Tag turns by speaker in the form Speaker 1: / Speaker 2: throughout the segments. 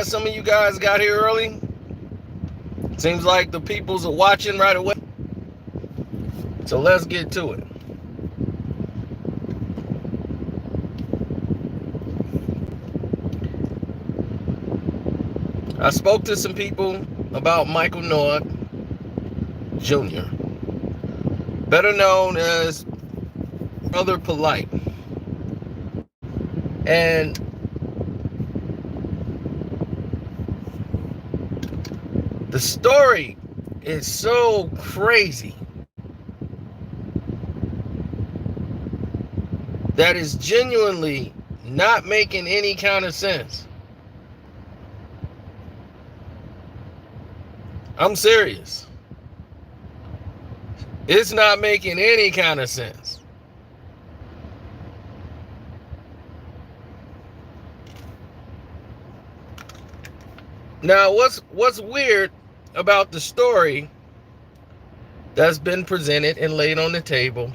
Speaker 1: Some of you guys got here early. Seems like the peoples are watching right away. So let's get to it. I spoke to some people about Michael Noah Jr., better known as Brother Polight. And the story is so crazy that is genuinely not making any kind of sense. I'm serious. It's not making any kind of sense. Now, what's weird about the story that's been presented and laid on the table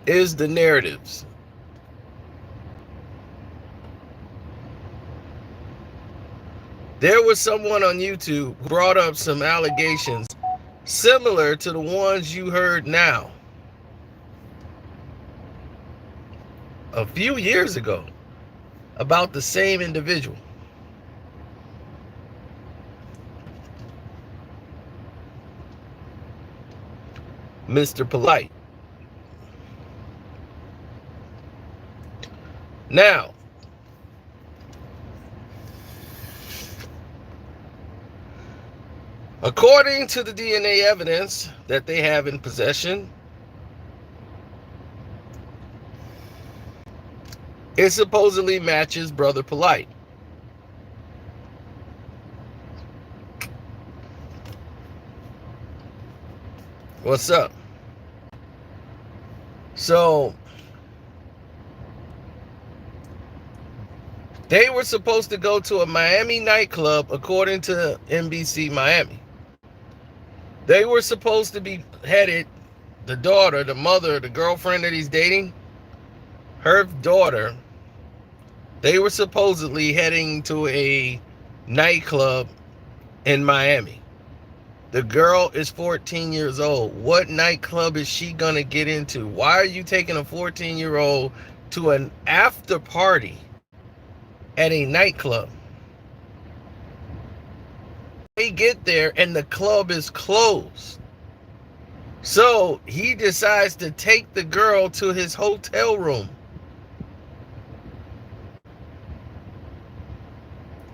Speaker 1: is the narratives. There was someone on YouTube who brought up some allegations similar to the ones you heard now a few years ago about the same individual. Mr. Polight. Now, according to the DNA evidence that they have in possession, it supposedly matches Brother Polight. What's up? So, they were supposed to go to a Miami nightclub, according to NBC Miami. They were supposed to be headed, the daughter, the mother, the girlfriend that he's dating, her daughter, they were supposedly heading to a nightclub in Miami. The girl is 14 years old. What nightclub is she going to get into? Why are you taking a 14-year-old to an after party at a nightclub? They get there and the club is closed. So he decides to take the girl to his hotel room.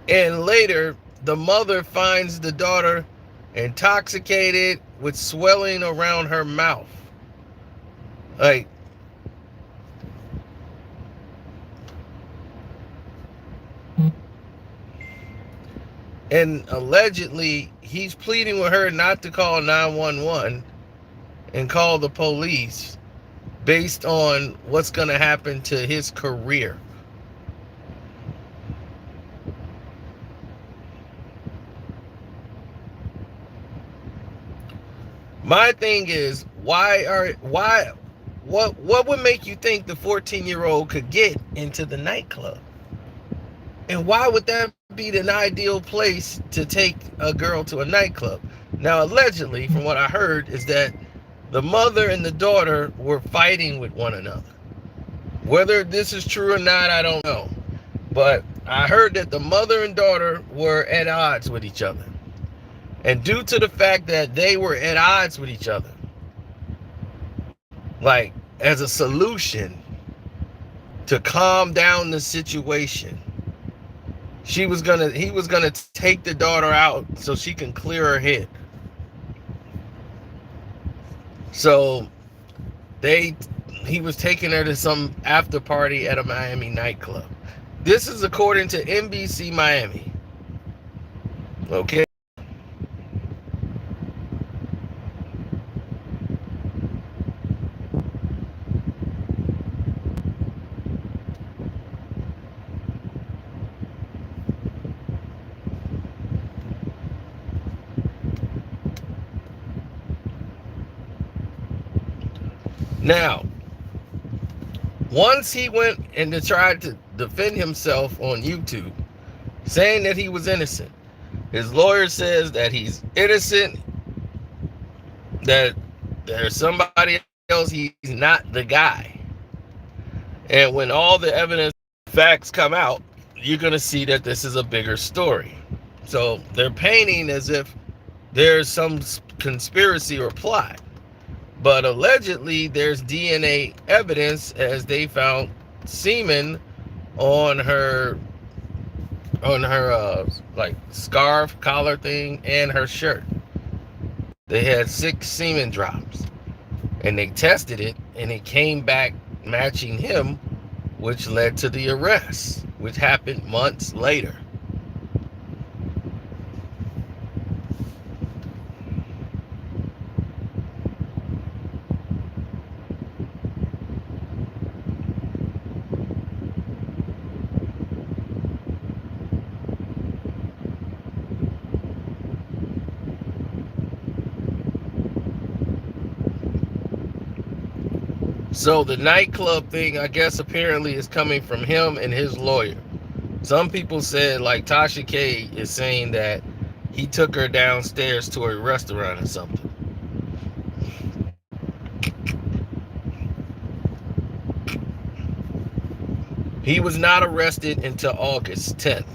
Speaker 1: And later, the mother finds the daughter intoxicated with swelling around her mouth. Like, and allegedly he's pleading with her not to call 911 and call the police based on what's going to happen to his career. My thing is, what would make you think the 14-year-old could get into the nightclub? And why would that be an ideal place to take a girl to a nightclub? Now, allegedly, from what I heard, is that the mother and the daughter were fighting with one another. Whether this is true or not, I don't know. But I heard that the mother and daughter were at odds with each other. And due to the fact that they were at odds with each other, like as a solution to calm down the situation, he was gonna take the daughter out so she can clear her head. So he was taking her to some after party at a Miami nightclub. This is according to NBC Miami. Okay. Now, once he went and tried to defend himself on YouTube, saying that he was innocent. His lawyer says that he's innocent, that there's somebody else, he's not the guy. And when all the evidence, facts come out, you're going to see that this is a bigger story. So they're painting as if there's some conspiracy or plot. But allegedly, there's DNA evidence, as they found semen on her like scarf collar thing and her shirt. They had 6 semen drops, and they tested it, and it came back matching him, which led to the arrest, which happened months later. So the nightclub thing, I guess, apparently is coming from him and his lawyer. Some people said, like Tasha K is saying, that he took her downstairs to a restaurant or something. He was not arrested until August 10th.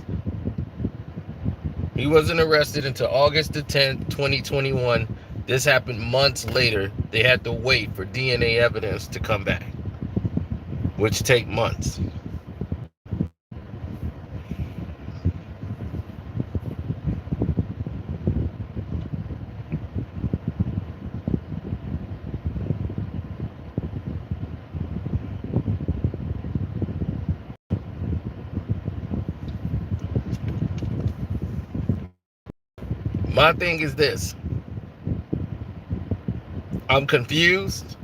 Speaker 1: He wasn't arrested until August the 10th, 2021. This happened months later. They had to wait for DNA evidence to come back, which take months. My thing is this. I'm confused.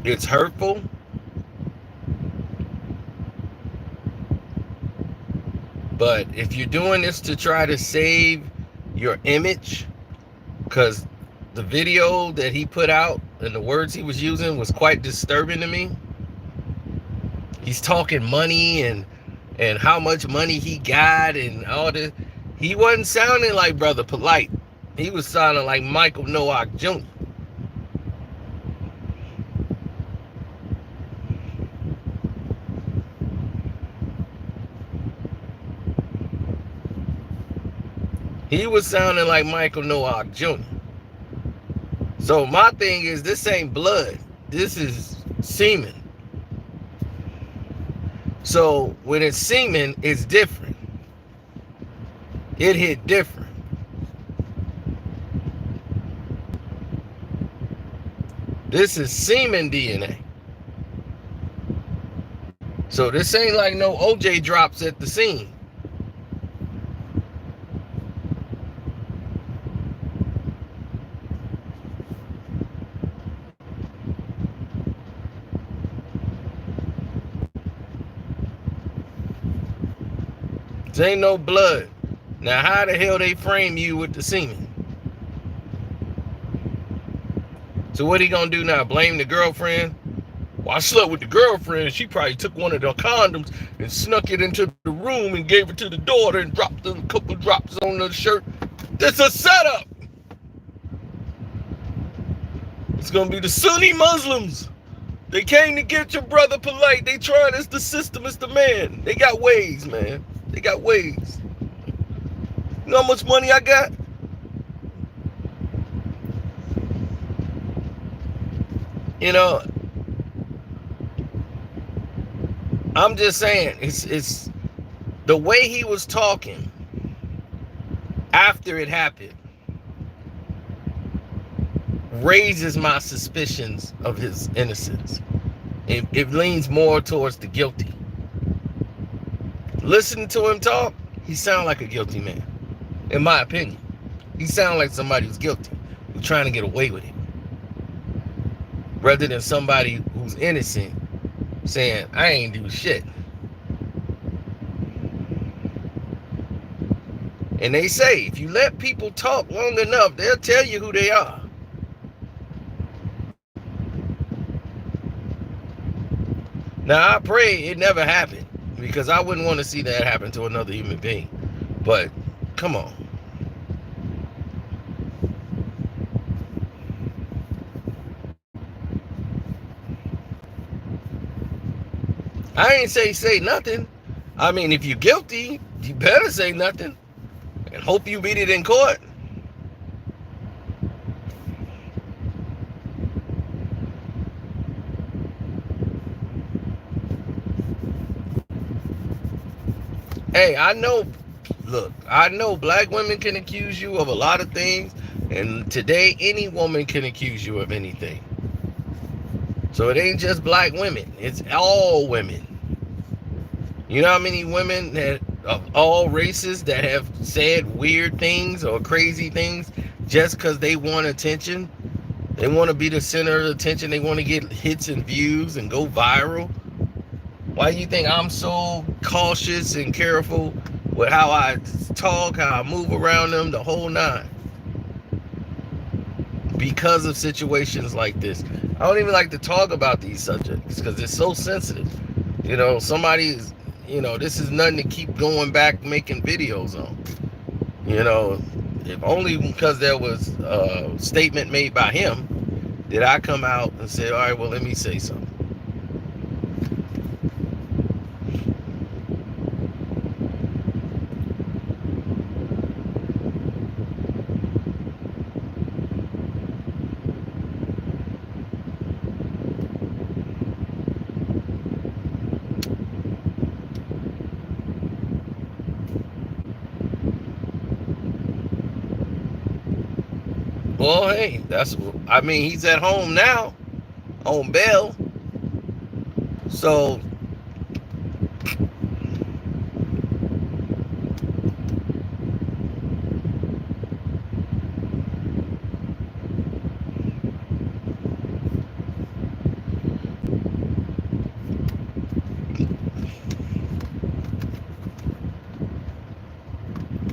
Speaker 1: It's hurtful. But if you're doing this to try to save your image, because the video that he put out and the words he was using was quite disturbing to me. He's talking money and how much money he got and all this. He wasn't sounding like Brother Polight. He was sounding like Michael Nowak Jr. He was sounding like Michael Nowak Jr. So my thing is, this ain't blood. This is semen. So when it's semen, it's different. It hit different. This is semen DNA. So this ain't like no OJ drops at the scene. This ain't no blood. Now how the hell they frame you with the semen? So what he gonna do now? Blame the girlfriend? Well, I slept with the girlfriend. She probably took one of the condoms and snuck it into the room and gave it to the daughter and dropped a couple drops on the shirt. This a setup. It's gonna be the Sunni Muslims. They came to get your brother Polight. They trying. It's the system. It's the man. They got ways, man. They got ways. You know how much money I got? You know, I'm just saying, it's the way he was talking after it happened raises my suspicions of his innocence. It leans more towards the guilty. Listening to him talk, he sounds like a guilty man. In my opinion, he sounds like somebody who's guilty, who's trying to get away with it, rather than somebody who's innocent saying, I ain't do shit. And they say, if you let people talk long enough, they'll tell you who they are. Now, I pray it never happened because I wouldn't want to see that happen to another human being. But come on. I ain't say nothing. I mean, if you're guilty, you better say nothing and hope you beat it in court. Hey, I know, look, I know black women can accuse you of a lot of things, and today any woman can accuse you of anything. So it ain't just black women, it's all women. You know how many women that of all races that have said weird things or crazy things just because they want attention? They want to be the center of attention. They want to get hits and views and go viral. Why do you think I'm so cautious and careful with how I talk, how I move around them, the whole nine? Because of situations like this. I don't even like to talk about these subjects because it's so sensitive. You know, somebody's, this is nothing to keep going back making videos on. You know, if only because there was a statement made by him did I come out and say, all right, well, let me say something. Well, hey, he's at home now on bail. So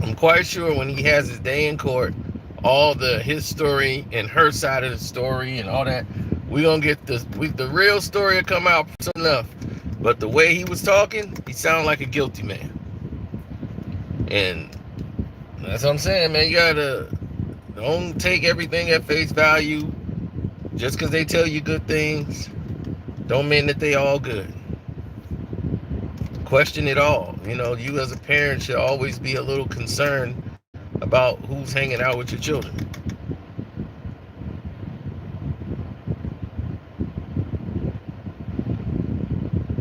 Speaker 1: I'm quite sure when he has his day in court, all his story and her side of the story and all that, we're going to get the real story will come out soon enough. But the way he was talking, he sounded like a guilty man. And that's what I'm saying, man. You gotta don't take everything at face value. Just because they tell you good things, don't mean that they all good. Question it all. You as a parent should always be a little concerned about who's hanging out with your children.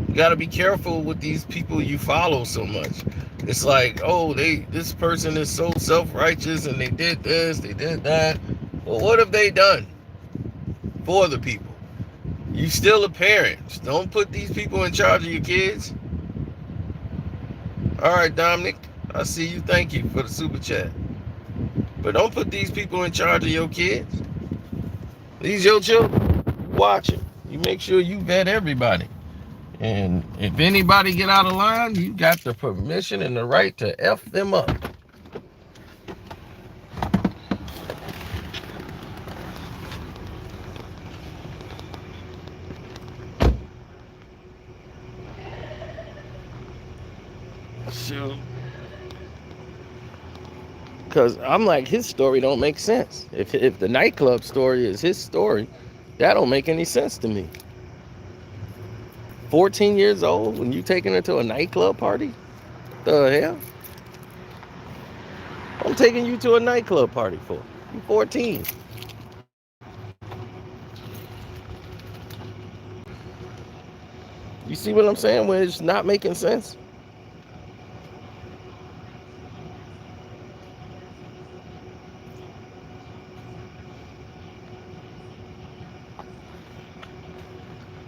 Speaker 1: You got to be careful with these people you follow so much. It's like, oh, this person is so self-righteous and they did this, they did that. Well, what have they done for the people? You still a parent. Don't put these people in charge of your kids. All right, Dominic, I see you. Thank you for the super chat. But don't put these people in charge of your kids. These your children. Watch it. You make sure you vet everybody. And if anybody get out of line, you got the permission and the right to F them up. Shoot. Because I'm like, his story don't make sense. If the nightclub story is his story, that don't make any sense to me. 14 years old when you taking her to a nightclub party? The hell? I'm taking you to a nightclub party for? You 14. You see what I'm saying when it's not making sense?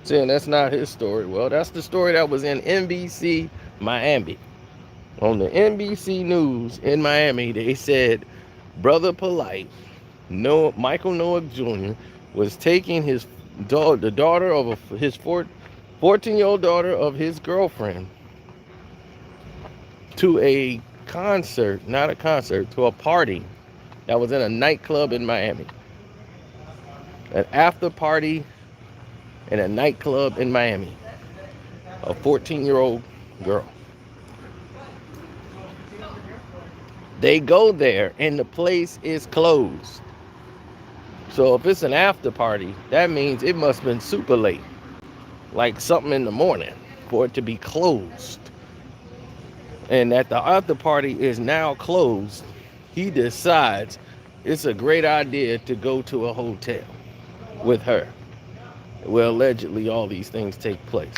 Speaker 1: Saying that's not his story. Well, that's the story that was in NBC Miami. On the NBC News in Miami, they said Brother Polight, Michael Noah Jr., was taking the daughter of his 14-year-old daughter of his girlfriend to a concert, not a concert, to a party that was in a nightclub in Miami. An after party in a nightclub in Miami. a 14-year-old girl. They go there and the place is closed. So if it's an after party, that means it must have been super late, like something in the morning, for it to be closed. And that the after party is now closed, he decides it's a great idea to go to a hotel with her, where allegedly all these things take place.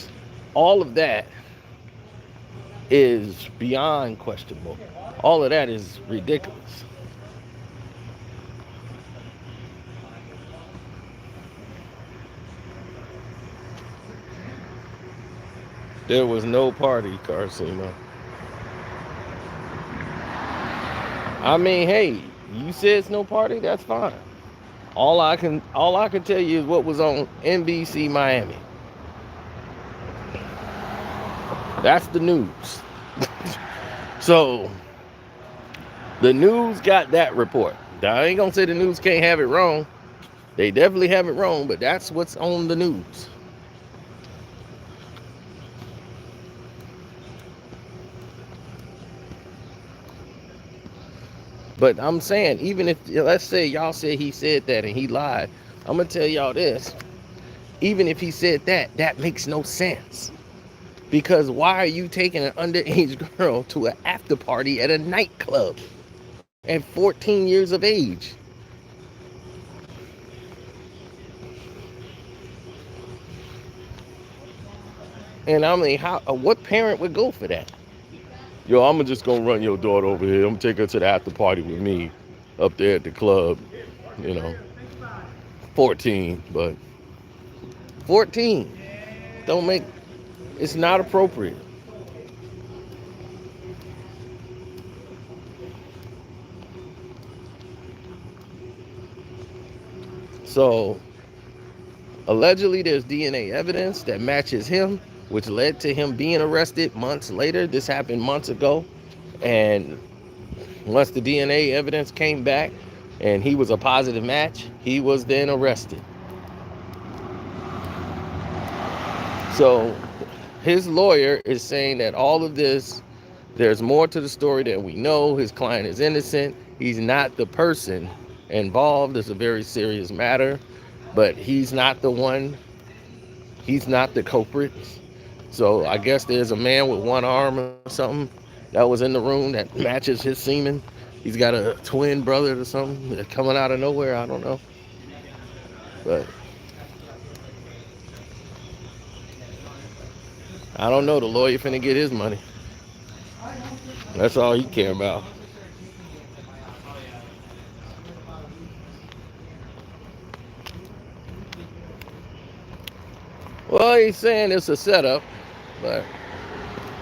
Speaker 1: All of that is beyond questionable. All of that is ridiculous. There was no party, Carcino. I mean, hey, you said it's no party, that's fine. All I can tell you is what was on NBC Miami. That's the news. So the news got that report. I ain't gonna say the news can't have it wrong. They definitely have it wrong, but that's what's on the news. But I'm saying, even if, let's say y'all say he said that and he lied, I'm gonna tell y'all this. Even if he said that, that makes no sense. Because why are you taking an underage girl to an after party at a nightclub at 14 years of age? And I mean, what parent would go for that? Yo, I'm just gonna run your daughter over here. I'm gonna take her to the after party with me up there at the club. 14, but 14 don't make, it's not appropriate. So allegedly there's DNA evidence that matches him, which led to him being arrested months later. This happened months ago. And once the DNA evidence came back and he was a positive match, he was then arrested. So his lawyer is saying that all of this, there's more to the story than we know. His client is innocent. He's not the person involved. It's a very serious matter, but he's not the one. He's not the culprit. So I guess there's a man with one arm or something that was in the room that matches his semen. He's got a twin brother or something coming out of nowhere. I don't know. But I don't know. The lawyer finna get his money. That's all he care about. Well, he's saying it's a setup, but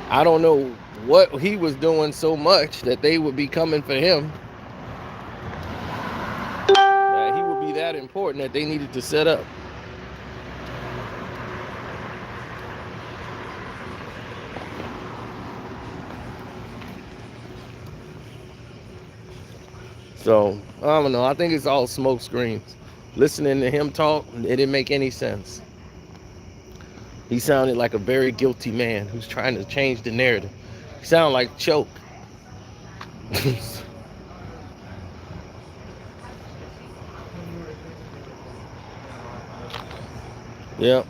Speaker 1: I don't know what he was doing so much that they would be coming for him. That he would be that important that they needed to set up. So, I don't know. I think it's all smoke screens. Listening to him talk, it didn't make any sense. He sounded like a very guilty man who's trying to change the narrative. He sounded like Choke. Yep.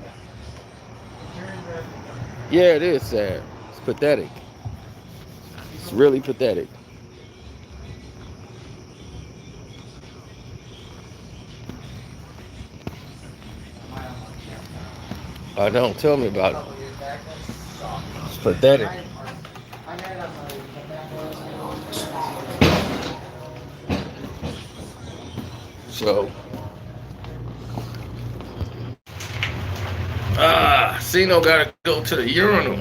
Speaker 1: Yeah, it is sad. It's pathetic. It's really pathetic. Don't tell me about it. It's pathetic. So, Cino gotta go to the urinal.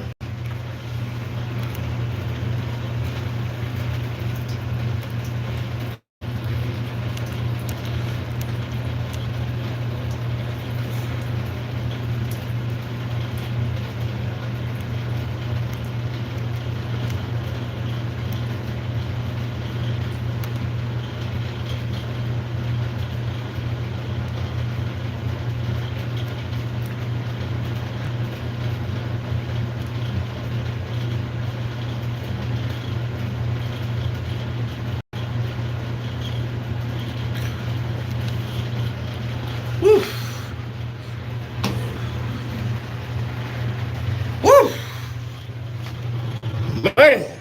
Speaker 1: Man.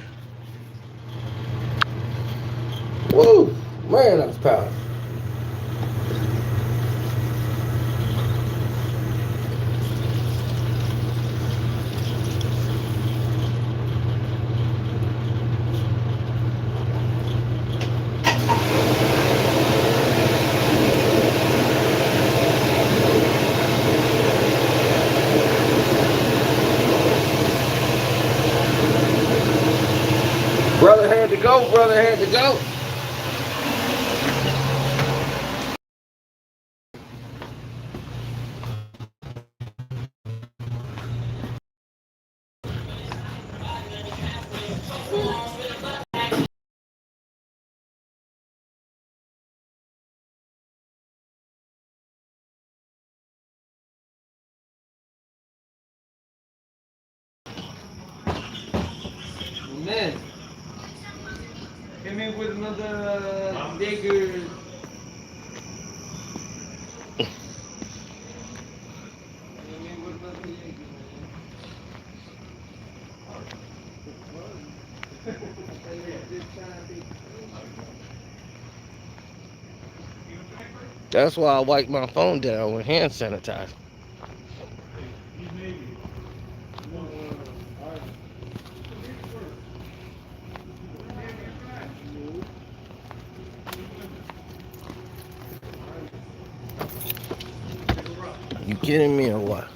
Speaker 1: Woo. Man, that's powerful. Brother had to go. Brother had to go. Man, came in with another digger. That's why I wipe my phone down with hand sanitizer. You kidding me or what?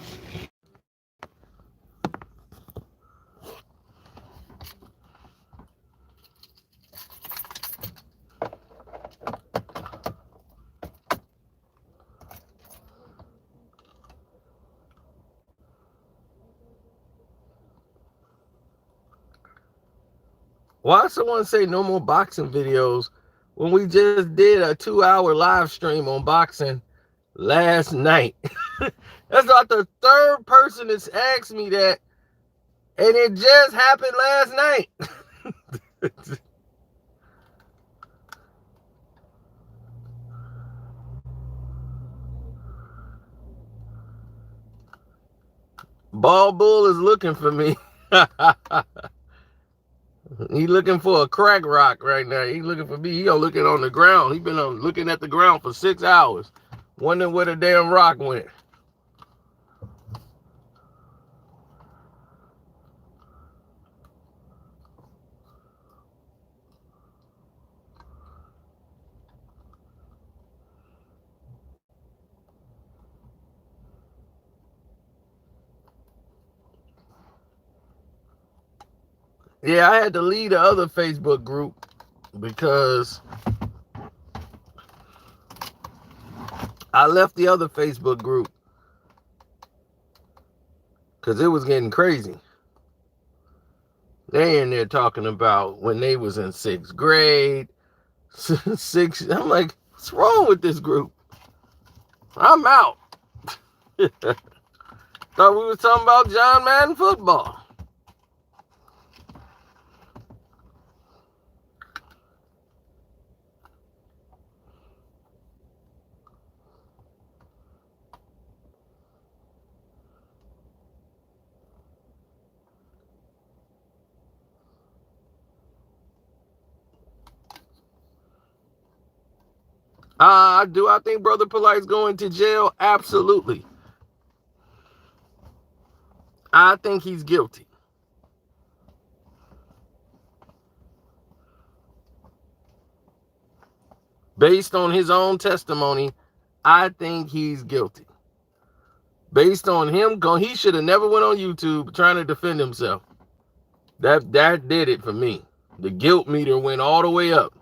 Speaker 1: Why someone say no more boxing videos when we just did a 2-hour live stream on boxing last night? That's not the third person that's asked me that, and it just happened last night. Ball Bull is looking for me. He looking for a crack rock right now. He looking for me. He gonna looking on the ground. He been looking at the ground for 6 hours, wondering where the damn rock went. Yeah, I had to leave the other Facebook group because I left the other Facebook group because it was getting crazy. They in there talking about when they was in 6th grade. I'm like, what's wrong with this group? I'm out. Thought we was talking about John Madden football. Do I think Brother Polight's going to jail? Absolutely. I think he's guilty. Based on his own testimony, I think he's guilty. Based on him going, he should have never went on YouTube trying to defend himself. That did it for me. The guilt meter went all the way up.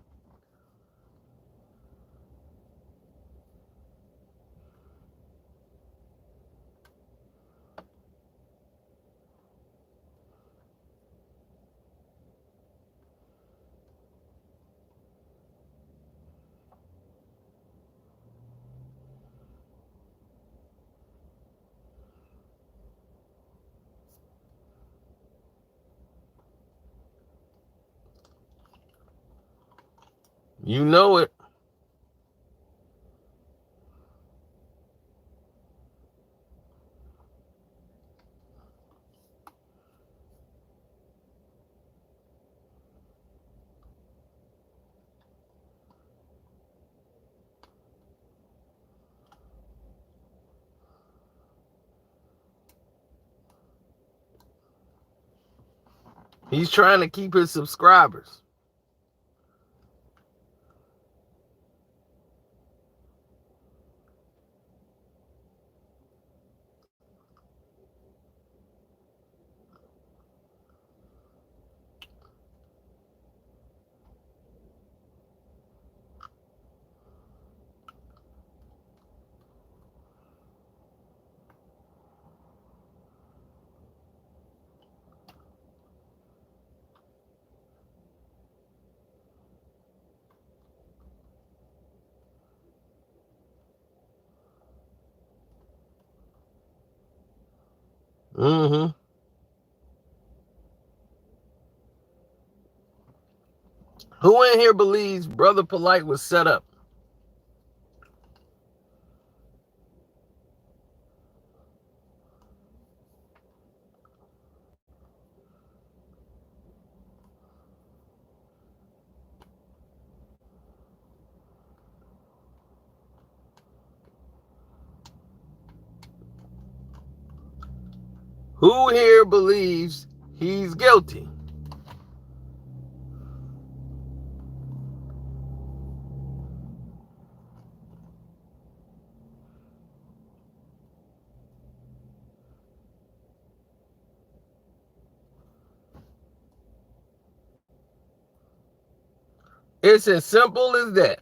Speaker 1: You know it. He's trying to keep his subscribers. Mm-hmm. Who in here believes Brother Polight was set up? Who here believes he's guilty? It's as simple as that.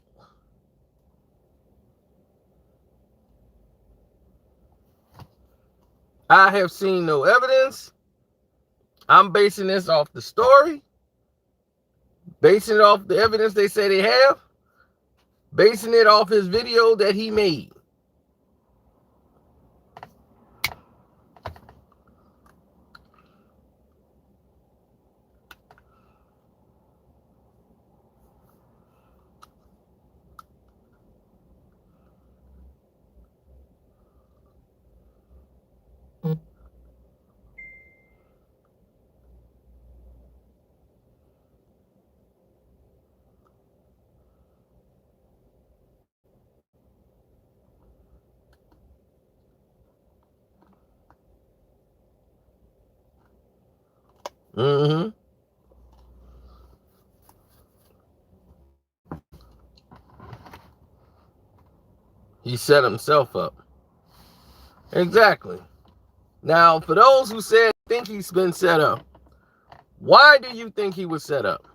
Speaker 1: I have seen no evidence. I'm basing this off the story, basing it off the evidence they say they have, basing it off his video that he made. Mm-hmm. He set himself up. Exactly. Now, for those who said think he's been set up, why do you think he was set up?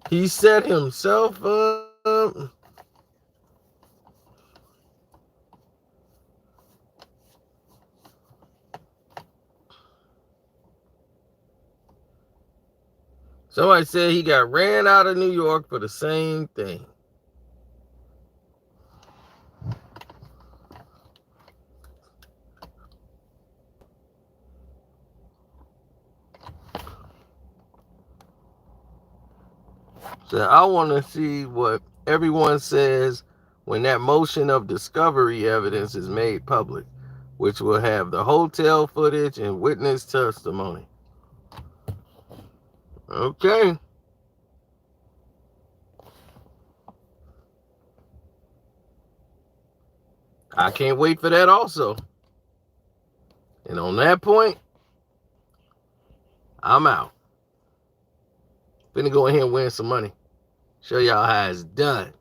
Speaker 1: He set himself up. Somebody said he got ran out of New York for the same thing. So I want to see what everyone says when that motion of discovery evidence is made public, which will have the hotel footage and witness testimony. Okay. I can't wait for that also. And on that point, I'm out. Finna go in here and win some money. Show y'all how it's done.